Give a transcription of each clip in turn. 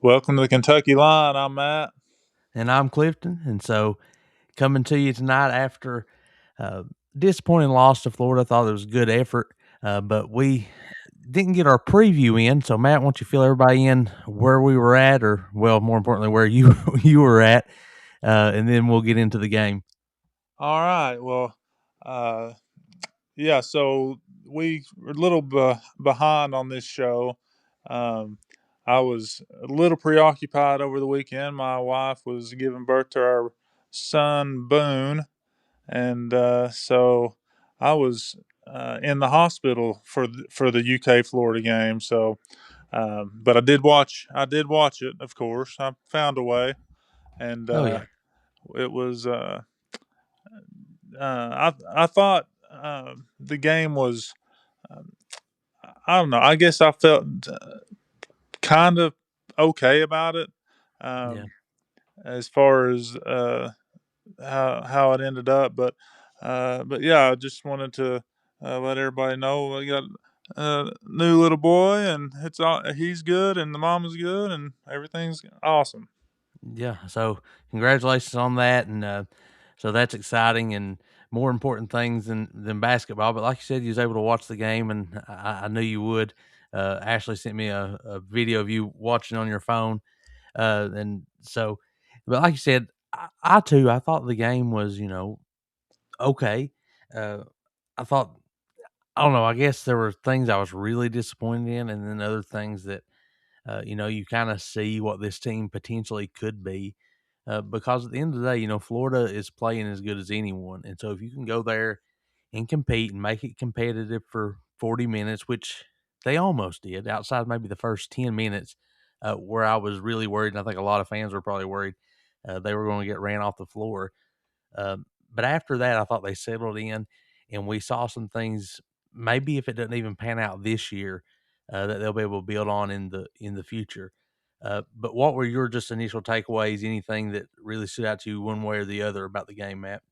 Welcome to the Kentucky Line. I'm Matt. And I'm Clifton. And so coming to you tonight after uh, disappointing loss to Florida. I thought it was a good effort, but we didn't get our preview in. So Matt, why don't you fill everybody in where we were at, or well, more importantly, where you you were at, and then we'll get into the game. All right. Well, uh, yeah. So we were a little behind on this show. Um, I was a little preoccupied over the weekend. My wife was giving birth to our son Boone, and so I was in the hospital for the UK Florida game. So, but I did watch. I did watch it. Of course, I found a way, and Oh yeah, it was. I thought the game was. Um, I don't know. I guess I felt kind of okay about it, yeah, um, as far as how it ended up. But yeah, I just wanted to let everybody know we got a new little boy, and he's good, and the mama's good, and everything's awesome. yeah. So congratulations on that, and so that's exciting and more important things than basketball. But like you said, you was able to watch the game, and I knew you would. Ashley sent me a video of you watching on your phone, and so, but like you said, I too I thought the game was okay. Uh, I thought I don't know. I guess there were things I was really disappointed in, and then other things that you kind of see what this team potentially could be. Because at the end of the day, Florida is playing as good as anyone. And so if you can go there and compete and make it competitive for 40 minutes, which they almost did outside maybe the first 10 minutes, where I was really worried. And I think a lot of fans were probably worried they were going to get ran off the floor. But after that, I thought they settled in and we saw some things. Maybe if it doesn't even pan out this year, that they'll be able to build on in the future. But what were your just initial takeaways? Anything that really stood out to you one way or the other about the game, Matt?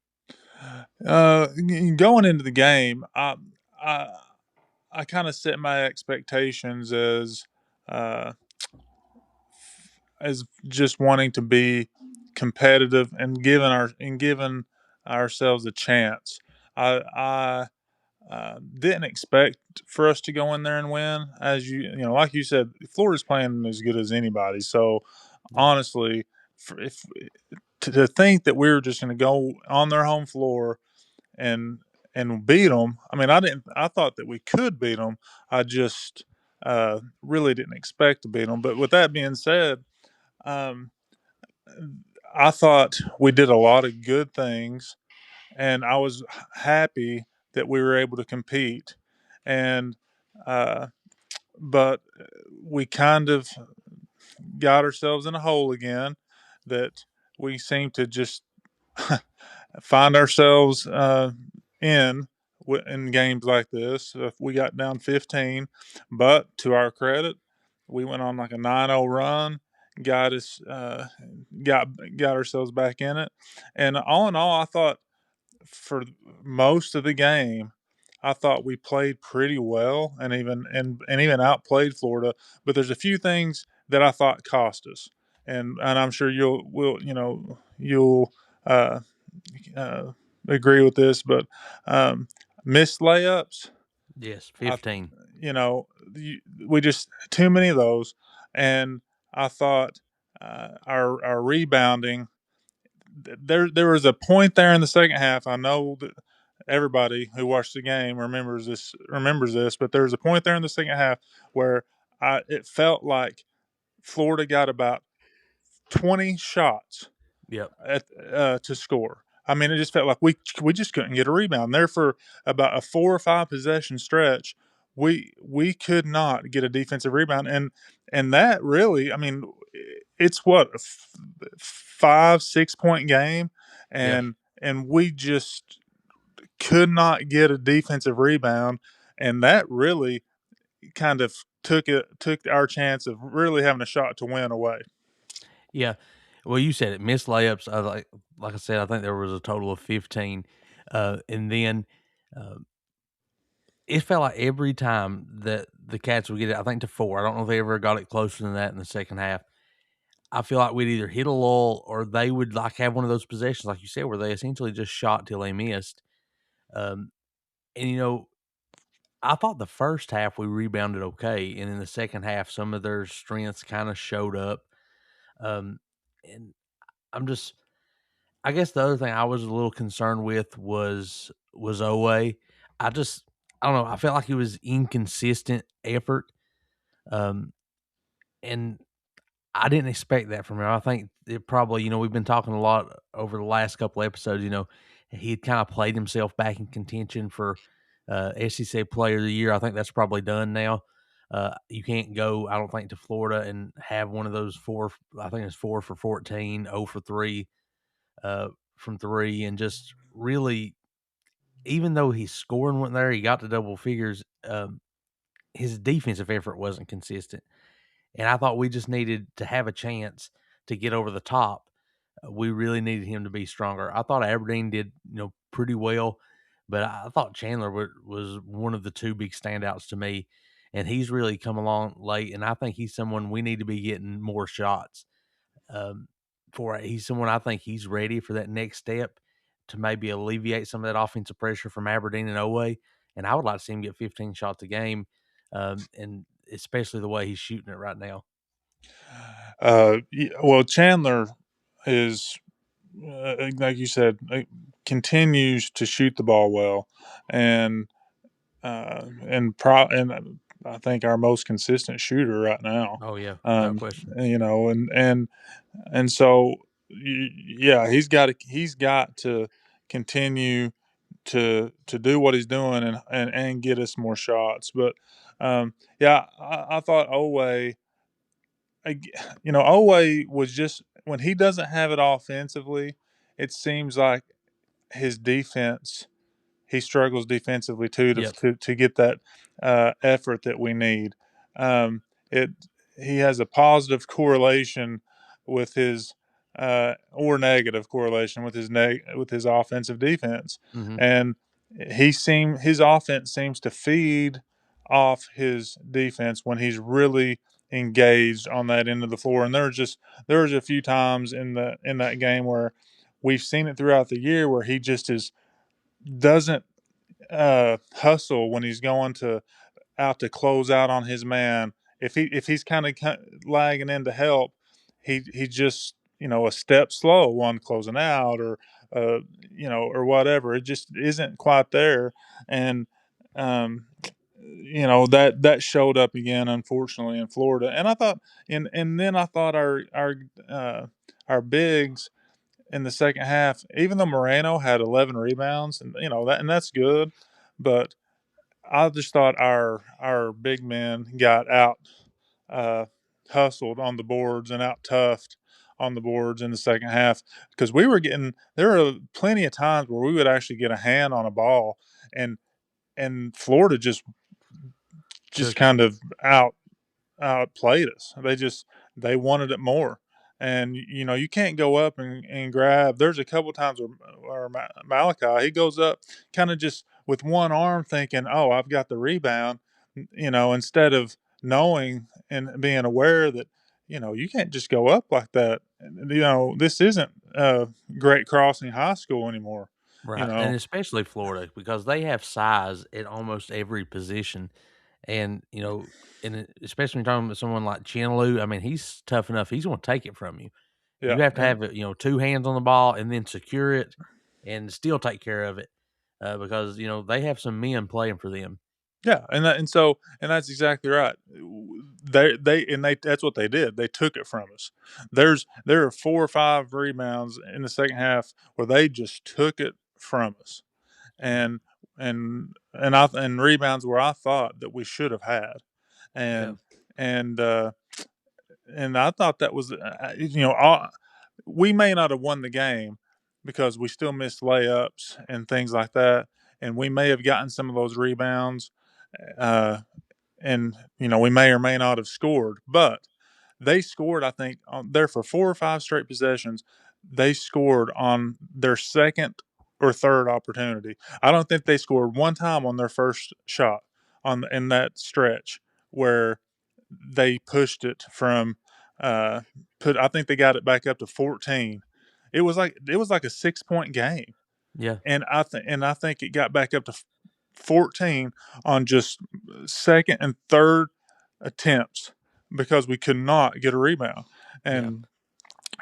Going into the game, I I kind of set my expectations uh, as just wanting to be competitive and giving ourselves a chance. I didn't expect for us to go in there and win, as like you said, Florida's playing as good as anybody. So Yeah, honestly, if to think that we were just going to go on their home floor and beat them. I mean, I didn't. I thought that we could beat them. I just really didn't expect to beat them. But with that being said, um, I thought we did a lot of good things, and I was happy that we were able to compete. And uh, but we kind of got ourselves in a hole again that we seem to just find ourselves in in games like this. If we got down 15, but to our credit, we went on like a 9-0 run, got us got ourselves back in it, and all in all, I thought for most of the game. I thought we played pretty well and even outplayed Florida, but there's a few things that I thought cost us, and I'm sure you'll uh, uh, agree with this, but missed layups. yes, I, 15. you know, we just too many of those, and I thought our rebounding. There was a point there in the second half. I know that everybody who watched the game remembers this, but there was a point there in the second half where it felt like Florida got about 20 shots Yep. at, to score. I mean, it just felt like we just couldn't get a rebound there for about a 4 or 5 possession stretch. We could not get a defensive rebound, and that really, I mean, it's what a 5 6 point game, Yeah. and we just could not get a defensive rebound, and that really kind of took our chance of really having a shot to win away. Yeah. Well, you said it. Missed layups. Like I said, I think there was a total of 15. And then uh, it felt like every time that the Cats would get it, I think to four. I don't know if they ever got it closer than that in the second half. I feel like we'd either hit a lull or they would like have one of those possessions, like you said, where they essentially just shot till they missed. Um, and I thought the first half we rebounded okay, and in the second half, some of their strengths kind of showed up. Um, and I'm just, I guess the other thing I was a little concerned with was Owe. I just, I don't know. I felt like it was inconsistent effort. Um, and I didn't expect that from him. I think it probably, we've been talking a lot over the last couple episodes. He had kind of played himself back in contention for SEC Player of the Year. I think that's probably done now. You can't go, I don't think, to Florida and have one of those four. I think it's 4 for 14, 0 for 3 from three, and just really, even though his scoring went there, he got to double figures. His defensive effort wasn't consistent. And I thought we just needed to have a chance to get over the top. We really needed him to be stronger. I thought Aberdeen did, pretty well, but I thought Chandler was one of the two big standouts to me, and he's really come along late. And I think he's someone we need to be getting more shots um, for. He's someone I think he's ready for that next step to maybe alleviate some of that offensive pressure from Aberdeen and Oway. And I would like to see him get 15 shots a game, and especially the way he's shooting it right now. Well, Chandler is, like you said, continues to shoot the ball well, and and I think our most consistent shooter right now. Oh yeah, without Um, question. and so yeah, he's got to continue to do what he's doing and get us more shots. But yeah, I thought Owe, Owe was just when he doesn't have it offensively, it seems like his defense he struggles defensively too to Yep. to get that effort that we need. It He has a positive correlation with his or negative correlation with with his offensive defense, Hmm. and his offense seems to feed off his defense when he's really engaged on that end of the floor. And there's a few times in that game where we've seen it throughout the year where he just is doesn't hustle when he's going to out to close out on his man. If he's kind of lagging in to help, he just a step slow one closing out uh, or whatever. It just isn't quite there, and um, that showed up again unfortunately in Florida. And I thought and then I thought our bigs in the second half, even though Moreno had 11 rebounds, and that's good, but I just thought our big men got out uh, hustled on the boards and out toughed on the boards in the second half because we were getting there were plenty of times where we would actually get a hand on a ball and Florida just Took it. kind of outplayed us. They wanted it more, and you can't go up and grab. There's a couple times where Malachi he goes up kind of just with one arm, thinking, "Oh, I've got the rebound," instead of knowing and being aware that you can't just go up like that. This isn't Great Crossing High School anymore. You Right, and know, especially Florida because they have size at almost every position, and especially when you're talking about someone like Chinaloo, I mean, he's tough enough. He's going to take it from you. You yeah, have to and have it, two hands on the ball and then secure it, and still take care of it, because they have some men playing for them. Yeah, and that's exactly right. They that's what they did. They took it from us. There are 4 or 5 rebounds in the second half where they just took it from us, Yeah, and and rebounds where I thought that we should have had, yeah, and and I thought that was all, we may not have won the game because we still missed layups and things like that, and we may have gotten some of those rebounds. Uh, and we may or may not have scored, but they scored. I think there for 4 or 5 straight possessions, they scored on their second or third opportunity. I don't think they scored one time on their first shot on in that stretch where they pushed it from uh, put. I think they got it back up to 14. It was like a 6 point game, Yeah, and I think it got back up to 14 on just second and third attempts because we could not get a rebound, yeah, and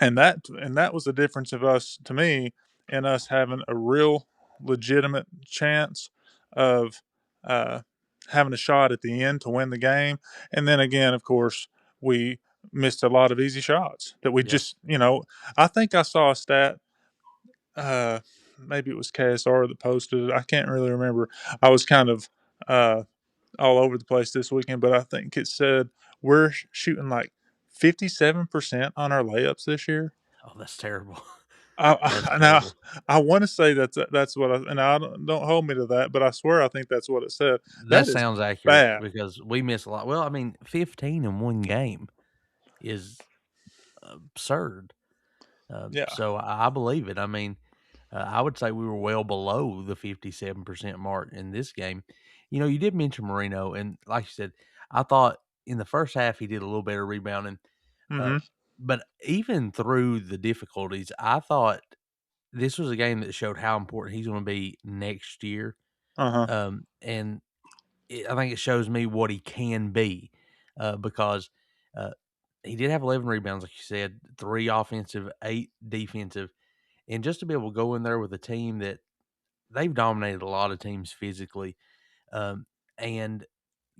and that was the difference of us to me and us having a real legitimate chance of uh, having a shot at the end to win the game. And then again, of course, we missed a lot of easy shots that we yeah. just, I think I saw a stat. Uh, Maybe it was KSR that posted it. I can't really remember. I was kind of uh, all over the place this weekend, but I think it said we're shooting like 57% on our layups this year. Oh, that's terrible. That's Now terrible. I want to say that's what and I don't hold me to that, but I swear I think that's what it said. That That is sounds accurate bad. because we miss a lot. Well, I mean, 15 in one game is absurd. Yeah. So I believe it. I mean, I would say we were well below the 57% mark in this game. You did mention Marino, and like you said, I thought in the first half he did a little better rebounding. Uh, Mm-hmm. but even through the difficulties, I thought this was a game that showed how important he's going to be next year. Uh-huh. And I think it shows me what he can be because uh, he did have 11 rebounds, like you said, 3 offensive, 8 defensive. And just to be able to go in there with a team that they've dominated a lot of teams physically. Um, and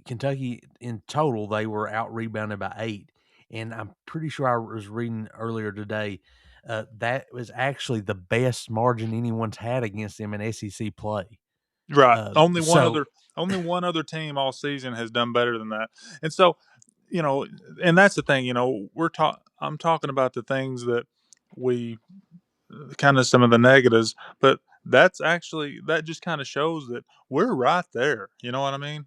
Kentucky in total, they were out rebounded by 8. And I'm pretty sure I was reading earlier today that was actually the best margin anyone's had against them in SEC play. Right. So, Only one other team all season has done better than that. And so, you know, and that's the thing, I'm talking about the things that we kind of some of the negatives, but that just kind of shows that we're right there. You know what I mean?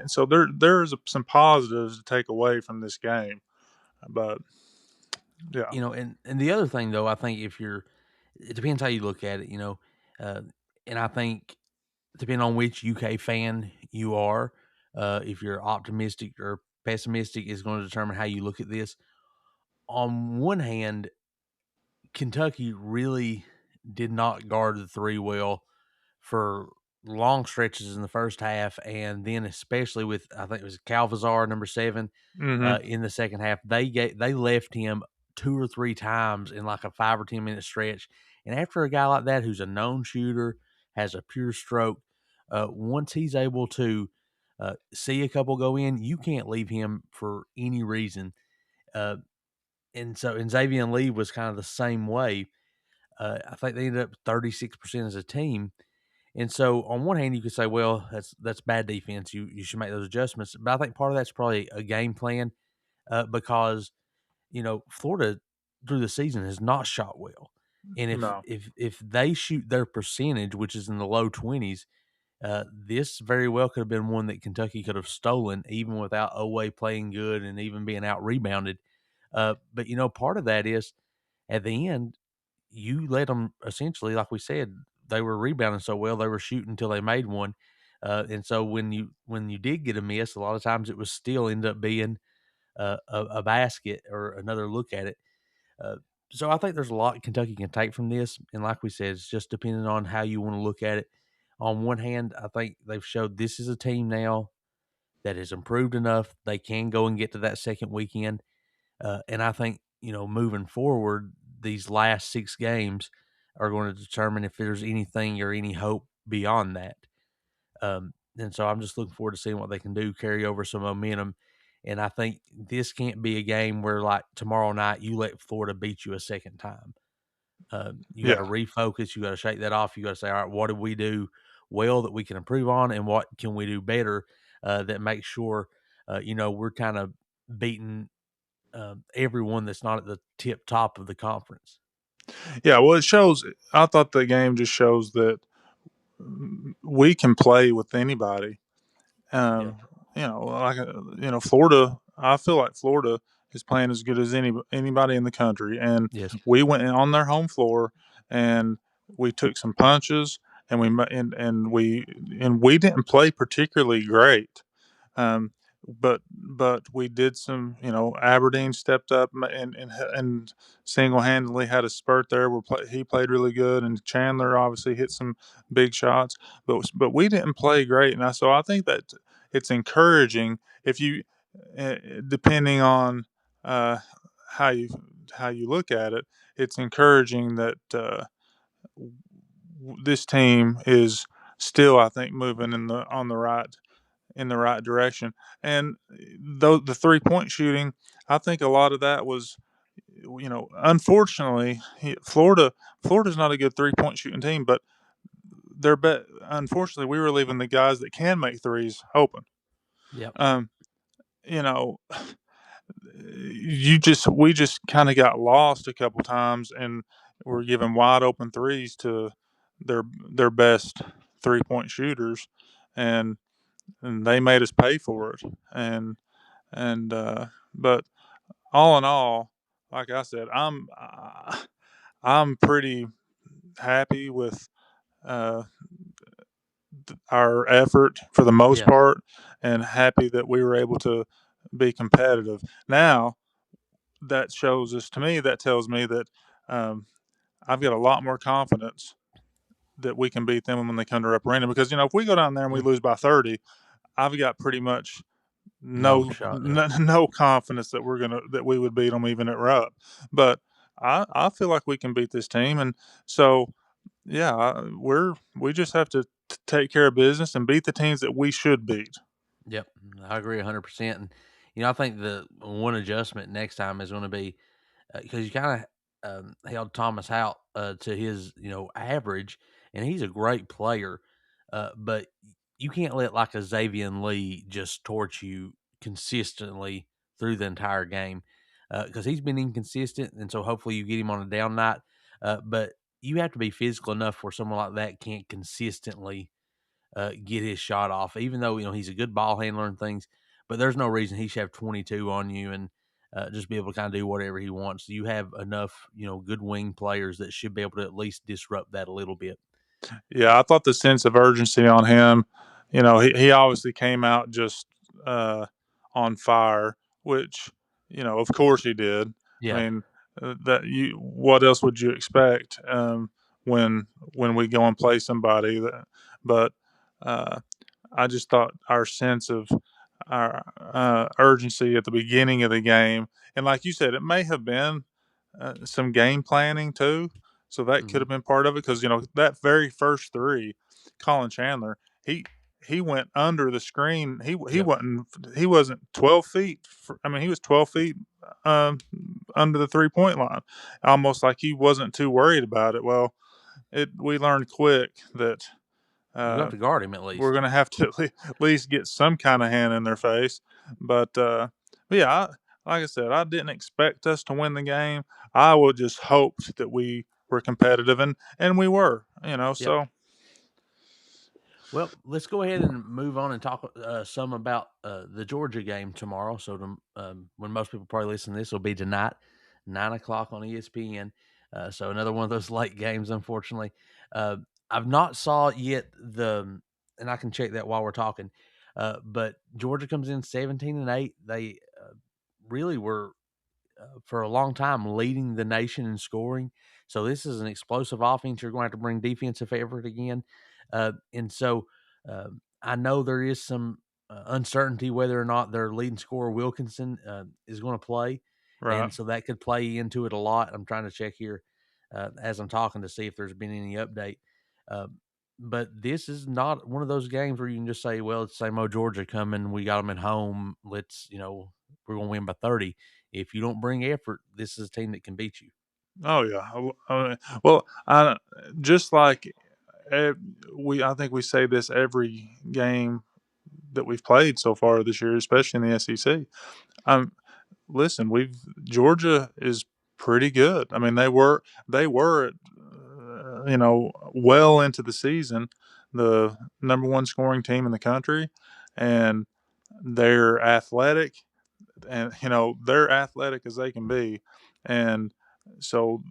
And so there's some positives to take away from this game, but yeah. and the other thing though, I think it depends how you look at it, uh, and I think depending on which UK fan you are, if you're optimistic or pessimistic, is going to determine how you look at this. On one hand, Kentucky really did not guard the three well for long stretches in the first half, and then especially with I think it was Calvazar number 7 Hmm. in the second half. They left him 2 or 3 times in like a 5 or 10 minute stretch, and after a guy like that who's a known shooter has a pure stroke, once he's able to see a couple go in, you can't leave him for any reason. Uh, and Xavier Lee was kind of the same way. I think they ended up 36% as a team. And so on one hand, you could say, well, that's bad defense. You should make those adjustments. But I think part of that's probably a game plan because Florida through the season has not shot well, and if No. if if they shoot their percentage, which is in the low 20s, this very well could have been one that Kentucky could have stolen, even without Oweh playing good and even being out rebounded. But part of that is at the end you let them essentially, like we said, they were rebounding so well, they were shooting until they made one. And so when you did get a miss, a lot of times it was still end up being a basket or another look at it. Uh, so I think there's a lot Kentucky can take from this, and like we said, it's just depending on how you want to look at it. On one hand, I think they've showed this is a team now that has improved enough they can go and get to that second weekend. And I think, moving forward, these last 6 games are going to determine if there's anything or any hope beyond that. And so I'm just looking forward to seeing what they can do, carry over some momentum. And I think this can't be a game where, like tomorrow night, you let Florida beat you a second time. You got to Yeah. refocus. You got to shake that off. You got to say, all right, what did we do well that we can improve on, and what can we do better that makes sure, we're kind of beating everyone that's not at the tip top of the conference. Yeah. Well, it shows. I thought the game just shows that we can play with anybody. Yeah. Um, Florida. I feel like Florida is playing as good as anybody in the country, and Yes. we went on their home floor and we took some punches, and we didn't play particularly great. Um, but we did some. Aberdeen stepped up and single handedly had a spurt there where he played really good, and Chandler obviously hit some big shots, but we didn't play great, and so I think that it's encouraging if you, uh, depending on uh, how you look at it, it's encouraging that this team is still, I think, moving in the right direction. And though the 3 point shooting, I think a lot of that was, unfortunately, Florida's not a good 3 point shooting team, but unfortunately we were leaving the guys that can make threes open. Yep. Um, you know, we just kind of got lost a couple times, and we're giving wide open threes to their best 3 point shooters, and they made us pay for it. And but all in all, like I said, I'm pretty happy with uh, our effort for the most Yeah. part, and happy that we were able to be competitive. Now that shows us to me that tells me that um, I've got a lot more confidence that we can beat them when they come to Arena, because if we go down there and we Yeah. lose by 30, I've got pretty much No no shot. Yeah. no, no confidence that we would beat them even at Rupp. But I feel like we can beat this team, and so yeah, we just have to take care of business and beat the teams that we should beat. Yep. I agree 100%. And I think the one adjustment next time is going to be because you kind of held Thomas out to his average, and he's a great player, but you can't let like a Xavier Lee just torch you consistently through the entire game because he's been inconsistent, and so hopefully you get him on a down night. But you have to be physical enough where someone like that can't consistently get his shot off, even though he's a good ball handler and things. But there's no reason he should have 22 on you and just be able to kind of do whatever he wants. You have enough, good wing players that should be able to at least disrupt that a little bit. Yeah, I thought the sense of urgency on him, he obviously came out just uh, on fire, which, of course he did. I Yeah. mean, what else would you expect when we go and play somebody that, but uh, I just thought our sense of our urgency at the beginning of the game, and like you said, it may have been some game planning too. So that could Hmm. have been part of it, because that very first three, Colin Chandler, he he went under the screen. Yep. He wasn't 12 feet. I mean, he was 12 feet um, under the 3 point line, almost like he wasn't too worried about it. Well, we learned quick that You have uh, to guard him at we're least. going to have to at least get some kind of hand in their face. But yeah, like I said, I didn't expect us to win the game. I would just hoped that we were competitive, and we were. Yep. So Well, let's go ahead and move on and talk some about the Georgia game tomorrow. So, when most people probably listen to this, will be tonight, 9 o'clock on ESPN. So, another one of those late games, unfortunately. Uh, I've not saw yet and I can check that while we're talking. But Georgia comes in 17-8. They really were for a long time leading the nation in scoring. So this is an explosive offense. You're going to have to bring defensive effort again, and so I know there is some uncertainty whether or not their leading scorer Wilkinson is going to play, right. and so that could play into it a lot. I'm trying to check here as I'm talking to see if there's been any update. Uh, but this is not one of those games where you can just say, "Well, it's same old Georgia coming. We got them at home. Let's, we're going to win by 30." If you don't bring effort, this is a team that can beat you. Oh yeah. Well, just like I think we say this every game that we've played so far this year, especially in the SEC. Um, Listen, we've Georgia is pretty good. I mean, they were well into the season, the number one scoring team in the country, and they're athletic, and they're athletic as they can be, and so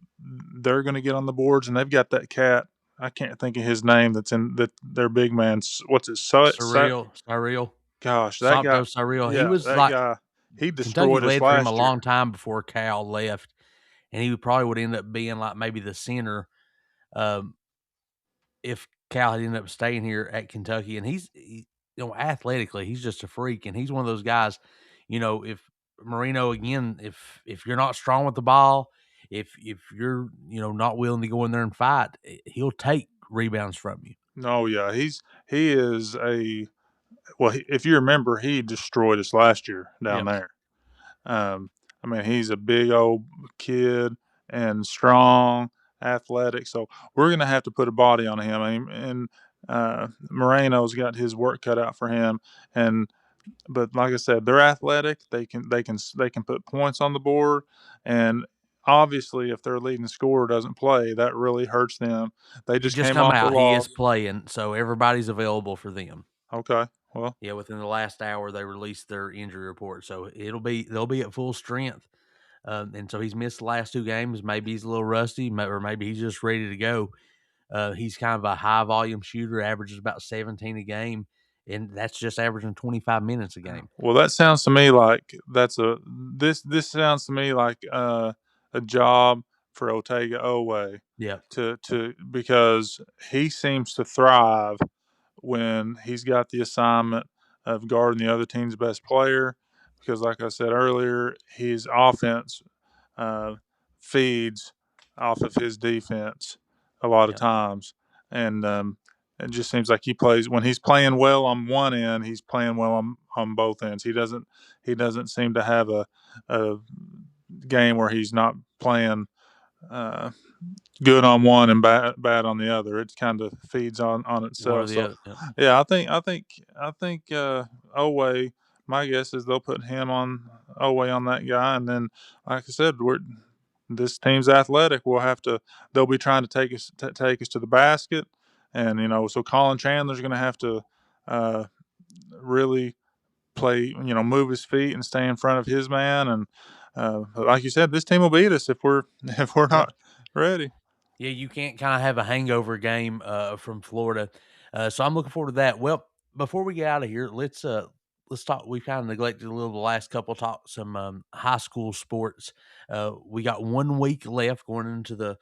they're going to get on the boards, and they've got that cat. I can't think of his name. That's in that their big man. What's it? Surreal. Gosh, that guy. Santos Cyril. He Yeah, was that like guy. He Kentucky destroyed us led for him a last long year. time before Cal left, and he probably would end up being like maybe the center um, if Cal had ended up staying here at Kentucky. And athletically, he's just a freak, and he's one of those guys. If Marino again, if you're not strong with the ball, if you're not willing to go in there and fight, he'll take rebounds from you. No, yeah, he is a well. If you remember, he destroyed us last year down Yep. there. Um, I mean, he's a big old kid and strong, athletic. So we're going to have to put a body on him. And Moreno's got his work cut out for him. And but like I said, they're athletic. They can put points on the board. And obviously, if their leading scorer doesn't play, that really hurts them. They He just just came come off the out. He is loss. playing, so everybody's available for them. Okay, well, Yeah, within the last hour, they released their injury report, so they'll be at full strength. And so he's missed the last two games. Maybe he's a little rusty, or maybe he's just ready to go. He's kind of a high volume shooter, averages about 17 a game, and that's just averaging 25 minutes a game. well, that sounds to me like that's a this sounds to me like a job for Otega Owe Yeah, to because he seems to thrive when he's got the assignment of guarding the other team's best player. Because, like I said earlier, his offense uh, feeds off of his defense a lot of yeah. times, and it just seems like he plays when he's playing well on one end, he's playing well on both ends. He doesn't seem to have a game where he's not playing uh, good on one and bad on the other. It kind of feeds on One or itself. the So, other. Yeah. yeah, I think Owe. My guess is they'll put him on Owe on that guy, and then, like I said, this team's athletic. They'll be trying to take us to the basket, and so Colin Chandler's going to have to uh, really play, move his feet and stay in front of his man. And like you said, this team will beat us if we're if we're Yeah. not ready. Yeah, you can't kind of have a hangover game from Florida, so I'm looking forward to that. Well, before we get out of here, let's talk. We kind of neglected a little the last couple talk some high school sports. We got 1 week left going into the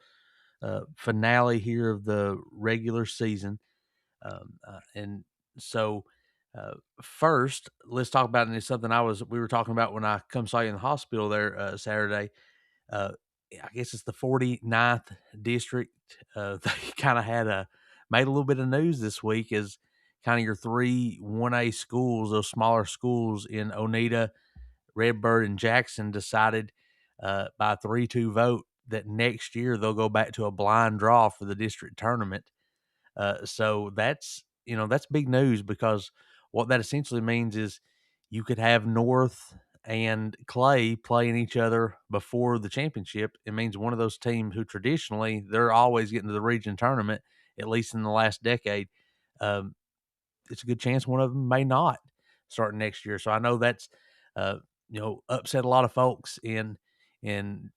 finale here of the regular season, and so. First, let's talk about, and it's something we were talking about when I come saw you in the hospital there Saturday. uh, I guess it's the 49th district. They kind of made a little bit of news this week as kind of your three 1A schools, those smaller schools in Oneida, Redbird, and Jackson decided by a 3-2 vote that next year they'll go back to a blind draw for the district tournament. So that's big news because what that essentially means is you could have North and Clay playing each other before the championship. It means one of those teams who traditionally they're always getting to the region tournament, at least in the last decade. Um, it's a good chance one of them may not starting next year. So I know that's uh, upset a lot of folks in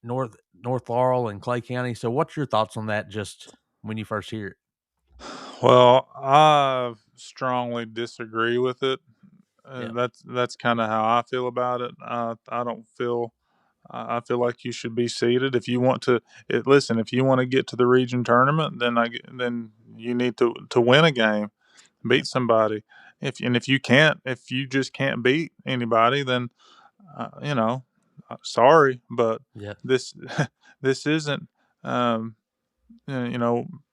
North Laurel and Clay County. So what's your thoughts on that? Just when you first hear it? Well, I strongly disagree with it. Yeah, That's kind of how I feel about it. I don't feel. I feel like you should be seated if you want to. Listen, if you want to get to the region tournament, then you need to win a game, yeah, beat somebody. If you can't, if you just can't beat anybody, then sorry, but yeah. this this isn't um,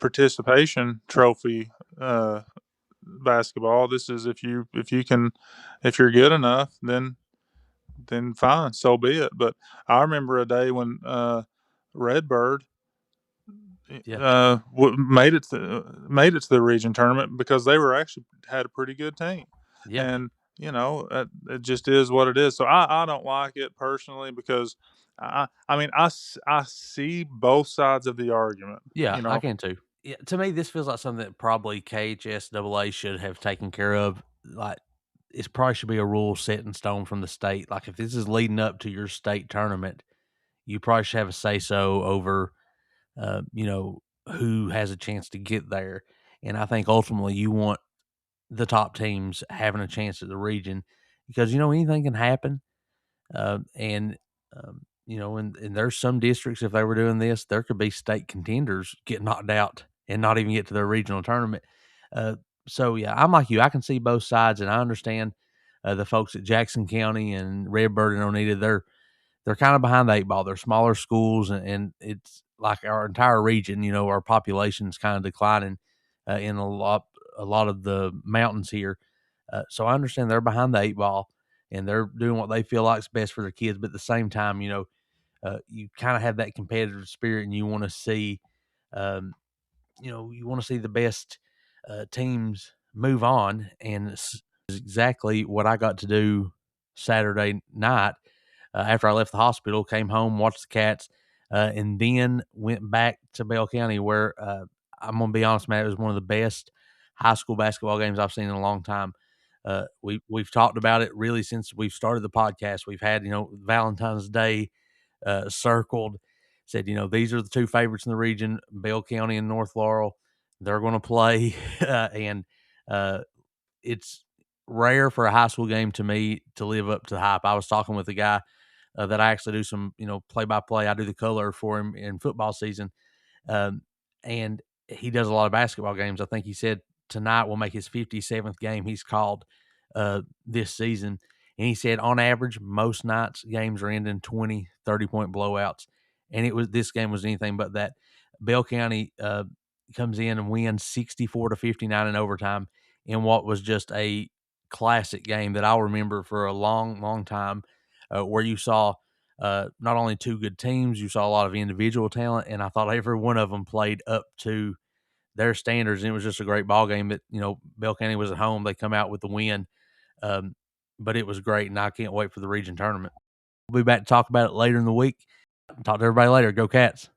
participation trophy basketball. This is if you're good enough, then fine, so be it. But I remember a day when Redbird Yeah. made it to the region tournament because they were actually had a pretty good team, Yeah. and it just is what it is. So I don't like it personally because I see both sides of the argument. Yeah, I can too. Yeah, to me, this feels like something that probably KHSAA should have taken care of. Like, it probably should be a rule set in stone from the state. Like, if this is leading up to your state tournament, you probably should have a say so over, who has a chance to get there. And I think ultimately you want the top teams having a chance at the region because, you know, anything can happen. And, you know, and there's some districts, if they were doing this, there could be state contenders get knocked out and not even get to their regional tournament. Uh, so, yeah, I'm like you. I can see both sides, and I understand the folks at Jackson County and Redbird and Oneida. They're kind of behind the eight ball. They're smaller schools, and it's like our entire region. You know, our population's kind of declining in a lot of the mountains here. So I understand they're behind the eight ball and they're doing what they feel like is best for their kids. But at the same time, you know, you kind of have that competitive spirit, and you want to see, um, you know, you want to see the best teams move on, and is exactly what I got to do Saturday night after I left the hospital. Came home, watched the Cats, and then went back to Bell County, where I'm gonna be honest, man, it was one of the best high school basketball games I've seen in a long time. We've talked about it really since we've started the podcast. We've had, you know, Valentine's Day circled, said, you know, these are the two favorites in the region, Bell County and North Laurel. They're going to play, and uh, it's rare for a high school game to me to live up to the hype. I was talking with a guy that I actually do some, you know, play by play. I do the color for him in football season, um, and he does a lot of basketball games. I think he said tonight will make his 57th game he's called this season. And he said on average, most nights games are ending 20, 30-point blowouts. And this game was anything but that. Bell County comes in and wins 64-59 in overtime in what was just a classic game that I'll remember for a long, long time, where you saw not only two good teams, you saw a lot of individual talent, and I thought every one of them played up to their standards. And it was just a great ball game. That, you know, Bell County was at home; they come out with the win, um, but it was great, and I can't wait for the region tournament. We'll be back to talk about it later in the week. Talk to everybody later. Go Cats!